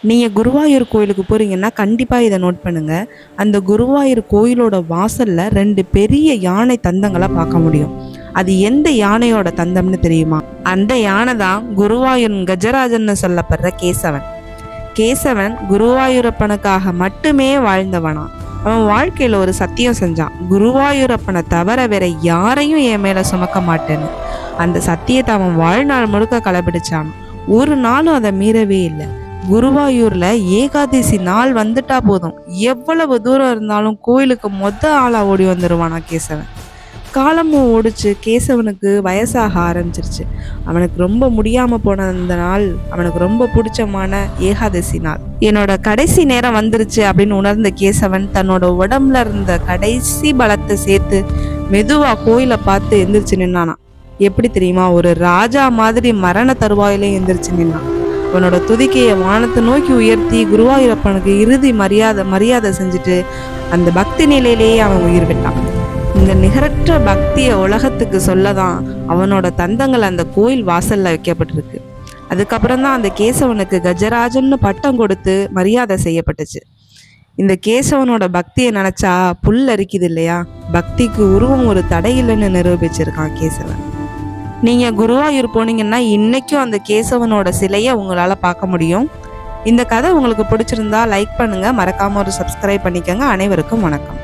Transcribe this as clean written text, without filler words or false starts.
நீங்கள் குருவாயூர் கோயிலுக்கு போகிறீங்கன்னா கண்டிப்பாக இதை நோட் பண்ணுங்கள். அந்த குருவாயூர் கோயிலோட வாசலில் 2 பெரிய யானை தந்தங்களை பார்க்க முடியும். அது எந்த யானையோட தந்தம்னு தெரியுமா? அந்த யானை தான் குருவாயூர் கஜராஜன்னு சொல்லப்படுற கேசவன். கேசவன் குருவாயூரப்பனுக்காக மட்டுமே வாழ்ந்தவனா. அவன் வாழ்க்கையில் ஒரு சத்தியம் செஞ்சான், குருவாயூரப்பனை தவிர வேற யாரையும் என் மேலே சுமக்க மாட்டேன்னு. அந்த சத்தியத்தை அவன் வாழ்நாள் முழுக்க கடைபிடிச்சான். ஒரு நாளும் அதை மீறவே இல்லை. குருவாயூர்ல ஏகாதசி நாள் வந்துட்டா போதும், எவ்வளவு தூரம் இருந்தாலும் கோயிலுக்கு ஆளா ஓடி வந்துடுவானா கேசவன். காலமும் ஓடிச்சு. கேசவனுக்கு வயசாக ஆரம்பிச்சிருச்சு. அவனுக்கு ரொம்ப முடியாம போன அந்த நாள் அவனுக்கு ரொம்ப பிடிச்சமான ஏகாதசி நாள். என்னோட கடைசி நேரம் வந்துருச்சு அப்படின்னு உணர்ந்த கேசவன் தன்னோட உடம்புல இருந்த கடைசி பலத்தை சேர்த்து மெதுவா கோயிலை பார்த்து எந்திரிச்சு நின்னானா. எப்படி தெரியுமா? ஒரு ராஜா மாதிரி மரண தருவாயிலே எந்திரிச்சு நின்னான். அவனோட துதிக்கையை வானத்தை நோக்கி உயர்த்தி குருவாயூரப்பனுக்கு இறுதி மரியாதை செஞ்சுட்டு அந்த பக்தி நிலையிலேயே அவன் உயிர் விட்டான். இந்த நிகரற்ற பக்தியை உலகத்துக்கு சொல்லதான் அவனோட தந்தங்கள் அந்த கோயில் வாசல்ல வைக்கப்பட்டிருக்கு. அதுக்கப்புறம் தான் அந்த கேசவனுக்கு கஜராஜன்னு பட்டம் கொடுத்து மரியாதை செய்யப்பட்டுச்சு. இந்த கேசவனோட பக்தியை நினைச்சா புல் அரிக்குது இல்லையா? பக்திக்கு உருவம் ஒரு தடை இல்லைன்னு நிரூபிச்சிருக்கான் கேசவன். நீங்கள் குருவாயூர் போனீங்கன்னா இன்றைக்கும் அந்த கேசவனோட சிலையை உங்களால் பார்க்க முடியும். இந்த கதை உங்களுக்கு பிடிச்சிருந்தா லைக் பண்ணுங்கள், மறக்காமல் ஒரு சப்ஸ்கிரைப் பண்ணிக்கோங்க. அனைவருக்கும் வணக்கம்.